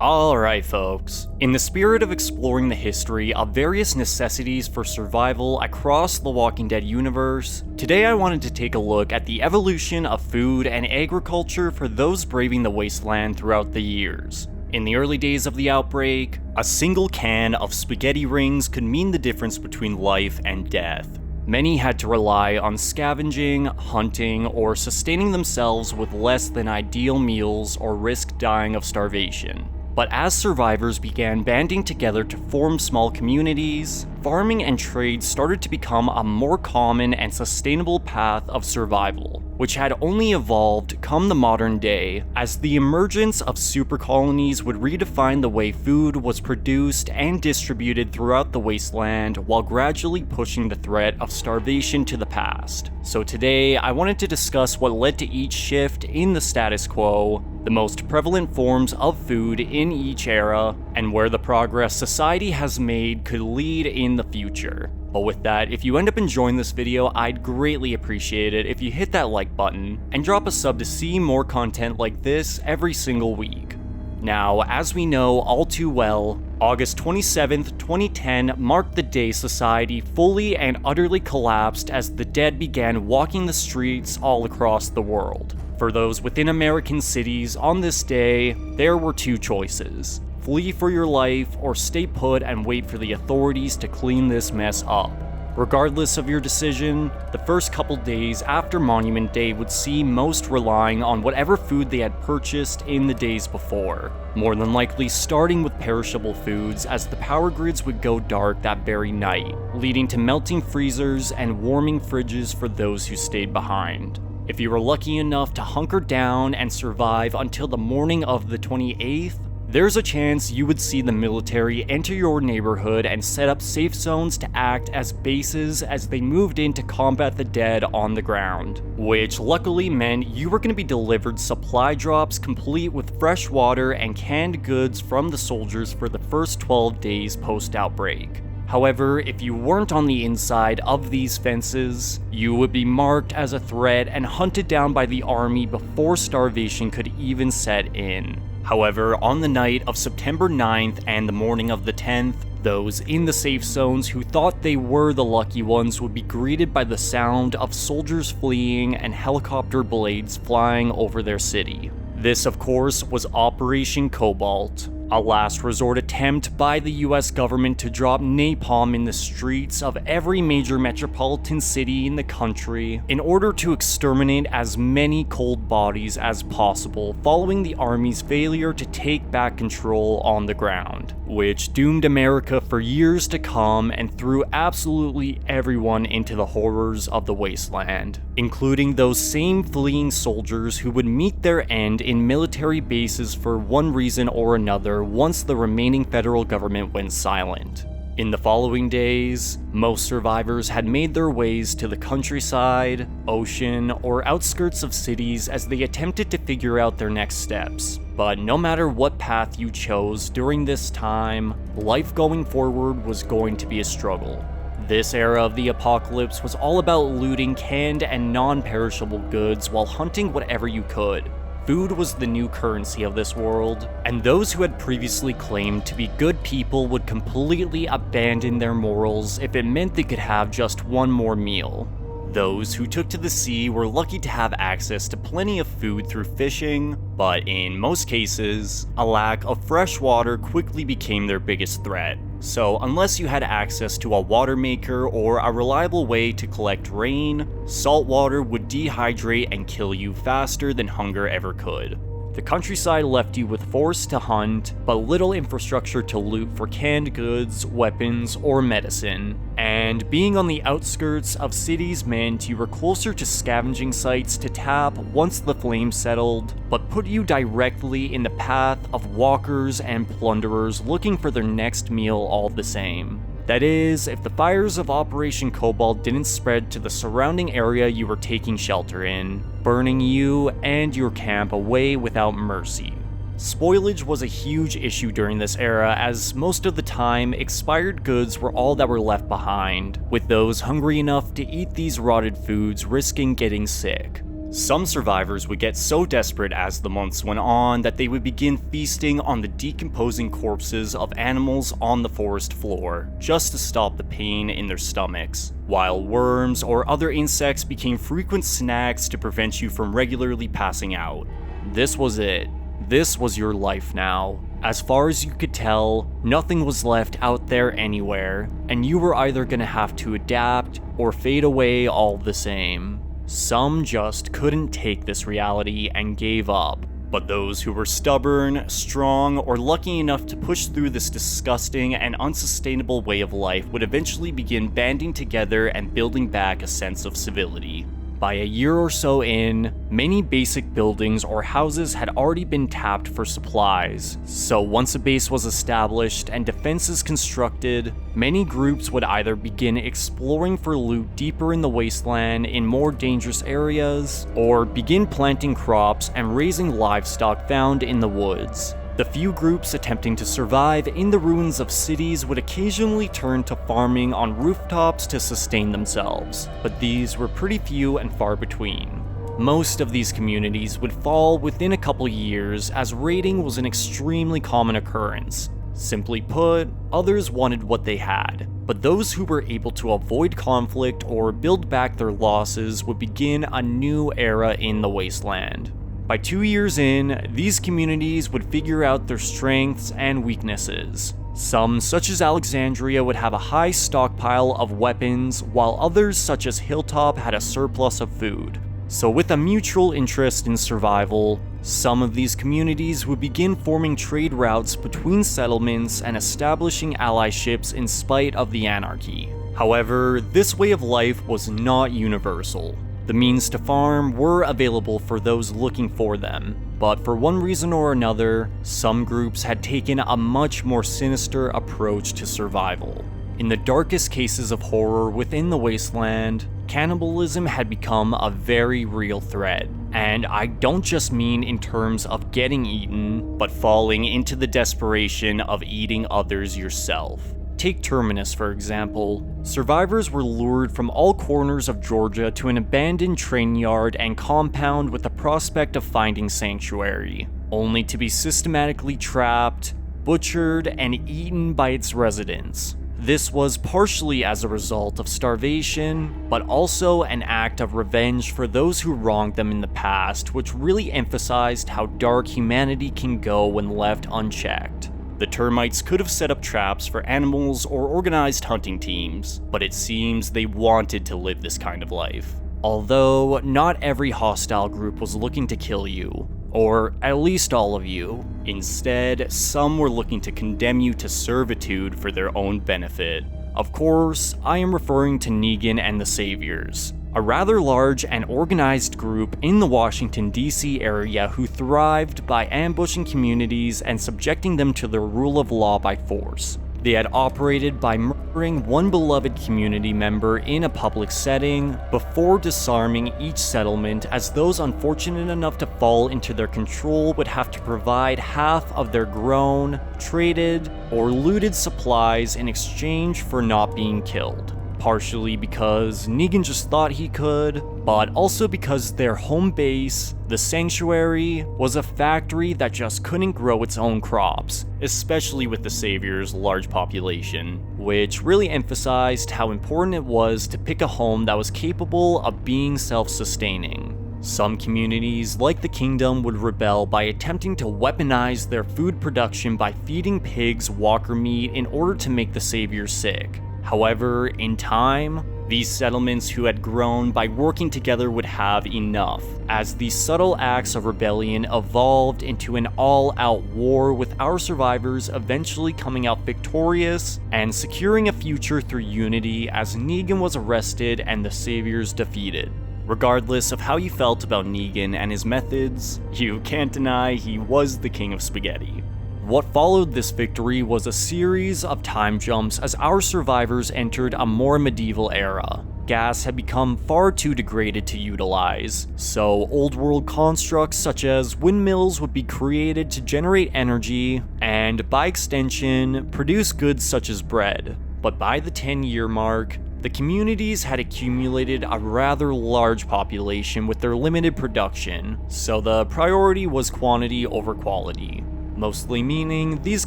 Alright folks, in the spirit of exploring the history of various necessities for survival across the Walking Dead universe, today I wanted to take a look at the evolution of food and agriculture for those braving the Wasteland throughout the years. In the early days of the outbreak, a single can of spaghetti rings could mean the difference between life and death. Many had to rely on scavenging, hunting, or sustaining themselves with less than ideal meals or risk dying of starvation. But as survivors began banding together to form small communities, farming and trade started to become a more common and sustainable path of survival, which had only evolved come the modern day, as the emergence of super colonies would redefine the way food was produced and distributed throughout the wasteland while gradually pushing the threat of starvation to the past. So today, I wanted to discuss what led to each shift in the status quo, the most prevalent forms of food in each era, and where the progress society has made could lead in the future. But with that, if you end up enjoying this video, I'd greatly appreciate it if you hit that like button, and drop a sub to see more content like this every single week. Now, as we know all too well, August 27th, 2010 marked the day society fully and utterly collapsed as the dead began walking the streets all across the world. For those within American cities on this day, there were two choices: flee for your life or stay put and wait for the authorities to clean this mess up. Regardless of your decision, the first couple days after Monument Day would see most relying on whatever food they had purchased in the days before, more than likely starting with perishable foods as the power grids would go dark that very night, leading to melting freezers and warming fridges for those who stayed behind. If you were lucky enough to hunker down and survive until the morning of the 28th, there's a chance you would see the military enter your neighborhood and set up safe zones to act as bases as they moved in to combat the dead on the ground, which luckily meant you were going to be delivered supply drops complete with fresh water and canned goods from the soldiers for the first 12 days post-outbreak. However, if you weren't on the inside of these fences, you would be marked as a threat and hunted down by the army before starvation could even set in. However, on the night of September 9th and the morning of the 10th, those in the safe zones who thought they were the lucky ones would be greeted by the sound of soldiers fleeing and helicopter blades flying over their city. This, of course, was Operation Cobalt, a last resort attempt by the US government to drop napalm in the streets of every major metropolitan city in the country in order to exterminate as many cold bodies as possible following the army's failure to take back control on the ground, which doomed America for years to come and threw absolutely everyone into the horrors of the wasteland, including those same fleeing soldiers who would meet their end in military bases for one reason or another once the remaining federal government went silent. In the following days, most survivors had made their ways to the countryside, ocean, or outskirts of cities as they attempted to figure out their next steps. But no matter what path you chose during this time, life going forward was going to be a struggle. This era of the apocalypse was all about looting canned and non-perishable goods while hunting whatever you could. Food was the new currency of this world, and those who had previously claimed to be good people would completely abandon their morals if it meant they could have just one more meal. Those who took to the sea were lucky to have access to plenty of food through fishing, but in most cases, a lack of fresh water quickly became their biggest threat. So unless you had access to a water maker or a reliable way to collect rain, salt water would dehydrate and kill you faster than hunger ever could. The countryside left you with forests to hunt, but little infrastructure to loot for canned goods, weapons, or medicine. And being on the outskirts of cities meant you were closer to scavenging sites to tap once the flames settled, but put you directly in the path of walkers and plunderers looking for their next meal all the same. That is, if the fires of Operation Cobalt didn't spread to the surrounding area you were taking shelter in, burning you and your camp away without mercy. Spoilage was a huge issue during this era, as most of the time, expired goods were all that were left behind, with those hungry enough to eat these rotted foods risking getting sick. Some survivors would get so desperate as the months went on that they would begin feasting on the decomposing corpses of animals on the forest floor, just to stop the pain in their stomachs, while worms or other insects became frequent snacks to prevent you from regularly passing out. This was it. This was your life now. As far as you could tell, nothing was left out there anywhere, and you were either gonna have to adapt or fade away all the same. Some just couldn't take this reality and gave up, but those who were stubborn, strong, or lucky enough to push through this disgusting and unsustainable way of life would eventually begin banding together and building back a sense of civility. By a year or so in, many basic buildings or houses had already been tapped for supplies, so once a base was established and defenses constructed, many groups would either begin exploring for loot deeper in the wasteland in more dangerous areas, or begin planting crops and raising livestock found in the woods. The few groups attempting to survive in the ruins of cities would occasionally turn to farming on rooftops to sustain themselves, but these were pretty few and far between. Most of these communities would fall within a couple years, as raiding was an extremely common occurrence. Simply put, others wanted what they had, but those who were able to avoid conflict or build back their losses would begin a new era in the wasteland. By 2 years in, these communities would figure out their strengths and weaknesses. Some, such as Alexandria, would have a high stockpile of weapons, while others, such as Hilltop, had a surplus of food. So with a mutual interest in survival, some of these communities would begin forming trade routes between settlements and establishing allyships in spite of the anarchy. However, this way of life was not universal. The means to farm were available for those looking for them, but for one reason or another, some groups had taken a much more sinister approach to survival. In the darkest cases of horror within the wasteland, cannibalism had become a very real threat, and I don't just mean in terms of getting eaten, but falling into the desperation of eating others yourself. Take Terminus, for example. Survivors were lured from all corners of Georgia to an abandoned train yard and compound with the prospect of finding sanctuary, only to be systematically trapped, butchered, and eaten by its residents. This was partially as a result of starvation, but also an act of revenge for those who wronged them in the past, which really emphasized how dark humanity can go when left unchecked. The termites could have set up traps for animals or organized hunting teams, but it seems they wanted to live this kind of life. Although, not every hostile group was looking to kill you, or at least all of you. Instead, some were looking to condemn you to servitude for their own benefit. Of course, I am referring to Negan and the Saviors, a rather large and organized group in the Washington, D.C. area who thrived by ambushing communities and subjecting them to the rule of law by force. They had operated by murdering one beloved community member in a public setting before disarming each settlement, as those unfortunate enough to fall into their control would have to provide half of their grown, traded, or looted supplies in exchange for not being killed. Partially because Negan just thought he could, but also because their home base, the Sanctuary, was a factory that just couldn't grow its own crops, especially with the Savior's large population, which really emphasized how important it was to pick a home that was capable of being self-sustaining. Some communities, like the Kingdom, would rebel by attempting to weaponize their food production by feeding pigs walker meat in order to make the Saviors sick. However, in time, these settlements who had grown by working together would have enough, as these subtle acts of rebellion evolved into an all-out war, with our survivors eventually coming out victorious and securing a future through unity as Negan was arrested and the Saviors defeated. Regardless of how you felt about Negan and his methods, you can't deny he was the king of spaghetti. What followed this victory was a series of time jumps as our survivors entered a more medieval era. Gas had become far too degraded to utilize, so old world constructs such as windmills would be created to generate energy, and by extension, produce goods such as bread. But by the 10-year mark, The communities had accumulated a rather large population with their limited production, so the priority was quantity over quality. Mostly meaning these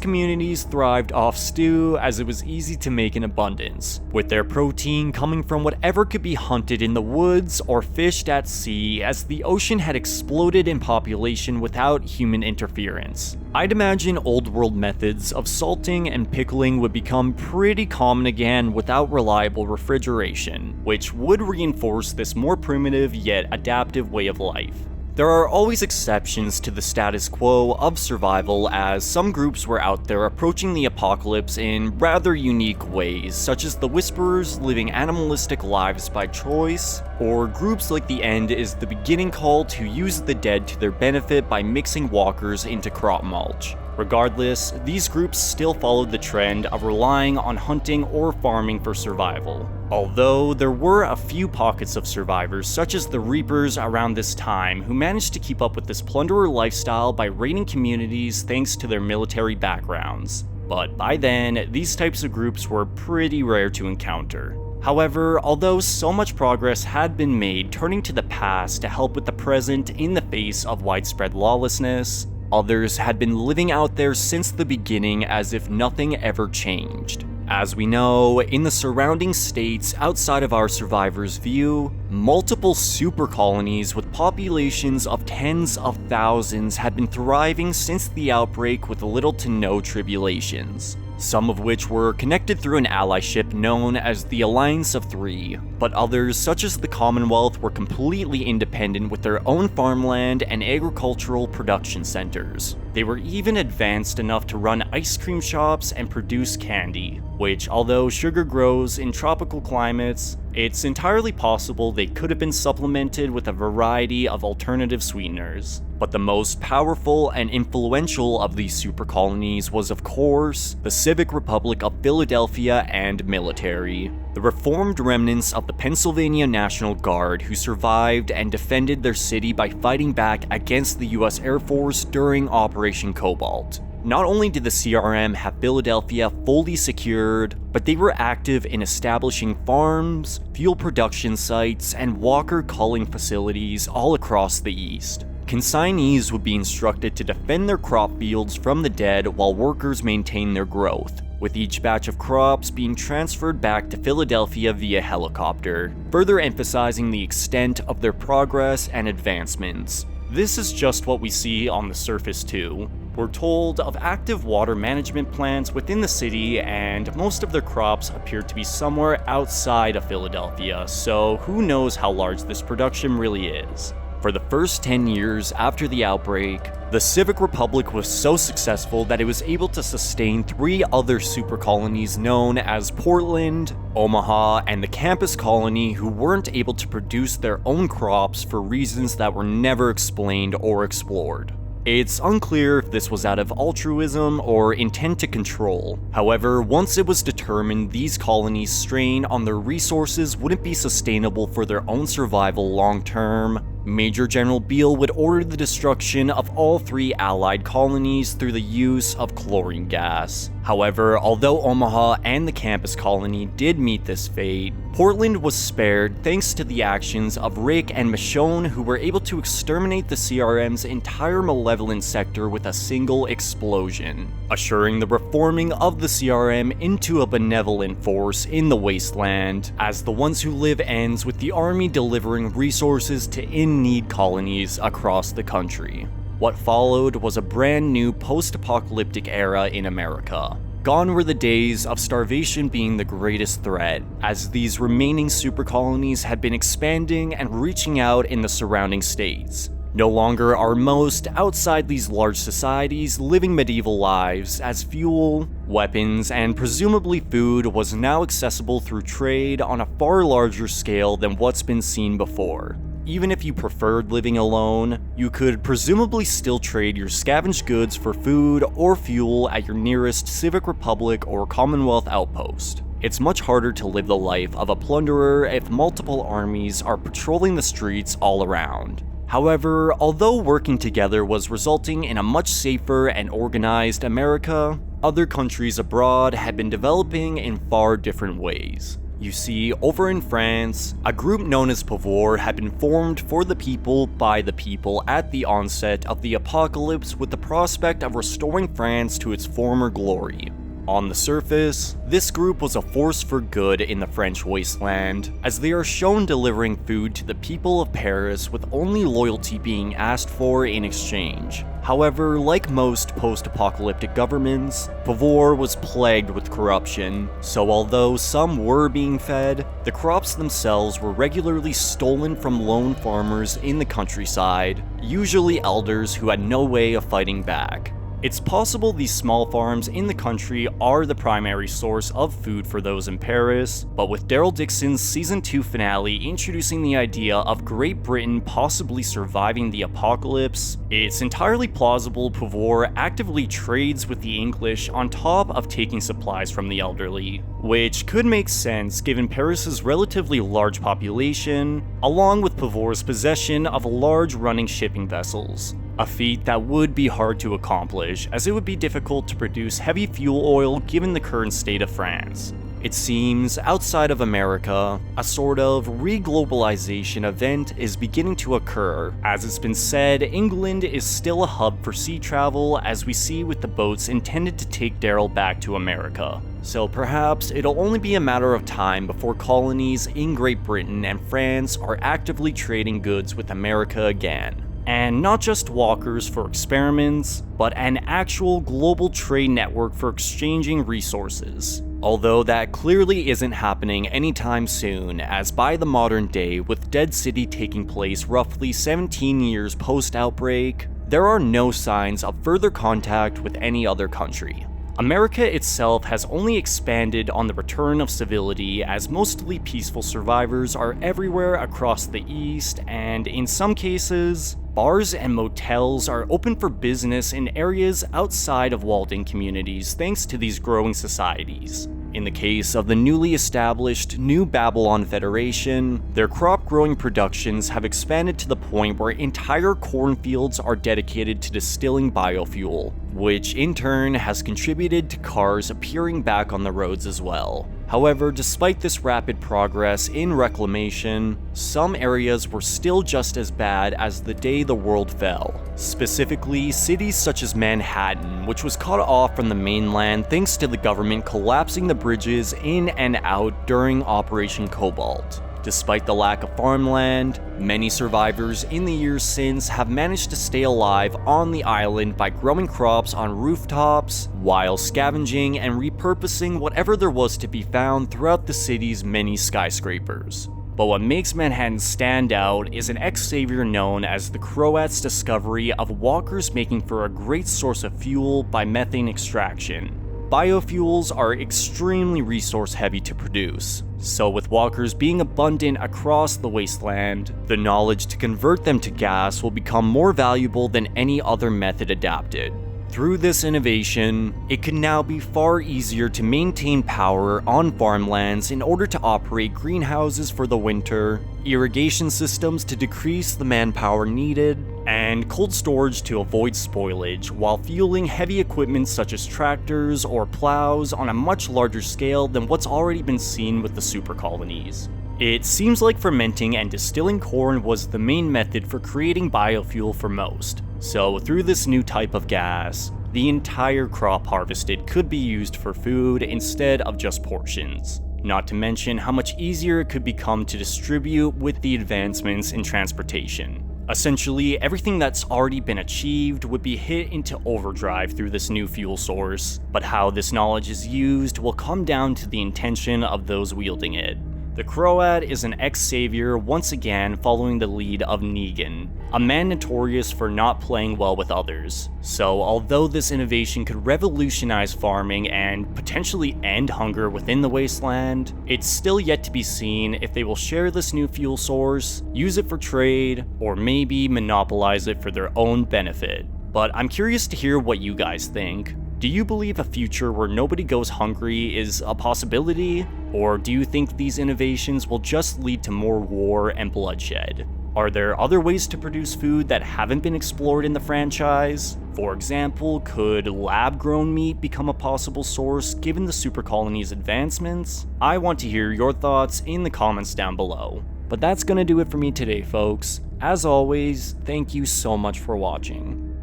communities thrived off stew as it was easy to make in abundance, with their protein coming from whatever could be hunted in the woods or fished at sea as the ocean had exploded in population without human interference. I'd imagine old world methods of salting and pickling would become pretty common again without reliable refrigeration, which would reinforce this more primitive yet adaptive way of life. There are always exceptions to the status quo of survival, as some groups were out there approaching the apocalypse in rather unique ways, such as the Whisperers living animalistic lives by choice, or groups like the End is the Beginning cult who use the dead to their benefit by mixing walkers into crop mulch. Regardless, these groups still followed the trend of relying on hunting or farming for survival. Although there were a few pockets of survivors, such as the Reapers around this time, who managed to keep up with this plunderer lifestyle by raiding communities thanks to their military backgrounds. But by then, these types of groups were pretty rare to encounter. However, although so much progress had been made turning to the past to help with the present in the face of widespread lawlessness, others had been living out there since the beginning as if nothing ever changed. As we know, in the surrounding states outside of our survivors' view, multiple super colonies with populations of tens of thousands had been thriving since the outbreak with little to no tribulations. Some of which were connected through an allyship known as the Alliance of Three, but others, such as the Commonwealth, were completely independent with their own farmland and agricultural production centers. They were even advanced enough to run ice cream shops and produce candy, which, although sugar grows in tropical climates, it's entirely possible they could have been supplemented with a variety of alternative sweeteners. But the most powerful and influential of these super colonies was, of course, the Civic Republic of Philadelphia and military. The reformed remnants of the Pennsylvania National Guard who survived and defended their city by fighting back against the US Air Force during Operation Cobalt. Not only did the CRM have Philadelphia fully secured, but they were active in establishing farms, fuel production sites, and walker culling facilities all across the East. Consignees would be instructed to defend their crop fields from the dead while workers maintained their growth, with each batch of crops being transferred back to Philadelphia via helicopter, further emphasizing the extent of their progress and advancements. This is just what we see on the surface too. We're told of active water management plants within the city, and most of their crops appear to be somewhere outside of Philadelphia, so who knows how large this production really is. For the first 10 years after the outbreak, the Civic Republic was so successful that it was able to sustain 3 other super colonies known as Portland, Omaha, and the Campus Colony, who weren't able to produce their own crops for reasons that were never explained or explored. It's unclear if this was out of altruism or intent to control. However, once it was determined these colonies' strain on their resources wouldn't be sustainable for their own survival long term, Major General Beale would order the destruction of all 3 allied colonies through the use of chlorine gas. However, although Omaha and the Campus Colony did meet this fate, Portland was spared thanks to the actions of Rick and Michonne, who were able to exterminate the CRM's entire malevolent sector with a single explosion, assuring the reforming of the CRM into a benevolent force in the Wasteland, as the Ones Who Live ends with the army delivering resources to in-need colonies across the country. What followed was a brand new post-apocalyptic era in America. Gone were the days of starvation being the greatest threat, as these remaining super colonies had been expanding and reaching out in the surrounding states. No longer are most outside these large societies living medieval lives, as fuel, weapons, and presumably food was now accessible through trade on a far larger scale than what's been seen before. Even if you preferred living alone, you could presumably still trade your scavenged goods for food or fuel at your nearest Civic Republic or Commonwealth outpost. It's much harder to live the life of a plunderer if multiple armies are patrolling the streets all around. However, although working together was resulting in a much safer and organized America, other countries abroad had been developing in far different ways. You see, over in France, a group known as Pavor had been formed for the people by the people at the onset of the apocalypse with the prospect of restoring France to its former glory. On the surface, this group was a force for good in the French wasteland, as they are shown delivering food to the people of Paris with only loyalty being asked for in exchange. However, like most post-apocalyptic governments, Pavor was plagued with corruption, so although some were being fed, the crops themselves were regularly stolen from lone farmers in the countryside, usually elders who had no way of fighting back. It's possible these small farms in the country are the primary source of food for those in Paris, but with Daryl Dixon's Season 2 finale introducing the idea of Great Britain possibly surviving the apocalypse, it's entirely plausible Pavor actively trades with the English on top of taking supplies from the elderly, which could make sense given Paris's relatively large population, along with Pavor's possession of large running shipping vessels. A feat that would be hard to accomplish, as it would be difficult to produce heavy fuel oil given the current state of France. It seems, outside of America, a sort of re-globalization event is beginning to occur. As it's been said, England is still a hub for sea travel, as we see with the boats intended to take Daryl back to America. So perhaps it'll only be a matter of time before colonies in Great Britain and France are actively trading goods with America again. And not just walkers for experiments, but an actual global trade network for exchanging resources. Although that clearly isn't happening anytime soon, as by the modern day, with Dead City taking place roughly 17 years post-outbreak, there are no signs of further contact with any other country. America itself has only expanded on the return of civility, as mostly peaceful survivors are everywhere across the East, and in some cases, bars and motels are open for business in areas outside of walled-in communities thanks to these growing societies. In the case of the newly established New Babylon Federation, their crop-growing productions have expanded to the point where entire cornfields are dedicated to distilling biofuel, which in turn has contributed to cars appearing back on the roads as well. However, despite this rapid progress in reclamation, some areas were still just as bad as the day the world fell. Specifically, cities such as Manhattan, which was cut off from the mainland thanks to the government collapsing the bridges in and out during Operation Cobalt. Despite the lack of farmland, many survivors in the years since have managed to stay alive on the island by growing crops on rooftops, while scavenging and repurposing whatever there was to be found throughout the city's many skyscrapers. But what makes Manhattan stand out is an ex-savior known as the Croats' discovery of walkers making for a great source of fuel by methane extraction. Biofuels are extremely resource-heavy to produce, so with walkers being abundant across the wasteland, the knowledge to convert them to gas will become more valuable than any other method adapted. Through this innovation, it can now be far easier to maintain power on farmlands in order to operate greenhouses for the winter, irrigation systems to decrease the manpower needed, and cold storage to avoid spoilage, while fueling heavy equipment such as tractors or plows on a much larger scale than what's already been seen with the Super Colonies. It seems like fermenting and distilling corn was the main method for creating biofuel for most, so through this new type of gas, the entire crop harvested could be used for food instead of just portions. Not to mention how much easier it could become to distribute with the advancements in transportation. Essentially, everything that's already been achieved would be hit into overdrive through this new fuel source, but how this knowledge is used will come down to the intention of those wielding it. The Croat is an ex-savior once again following the lead of Negan, a man notorious for not playing well with others. So although this innovation could revolutionize farming and potentially end hunger within the wasteland, it's still yet to be seen if they will share this new fuel source, use it for trade, or maybe monopolize it for their own benefit. But I'm curious to hear what you guys think. Do you believe a future where nobody goes hungry is a possibility? Or do you think these innovations will just lead to more war and bloodshed? Are there other ways to produce food that haven't been explored in the franchise? For example, could lab-grown meat become a possible source given the Super Colonies' advancements? I want to hear your thoughts in the comments down below. But that's gonna do it for me today, folks. As always, thank you so much for watching.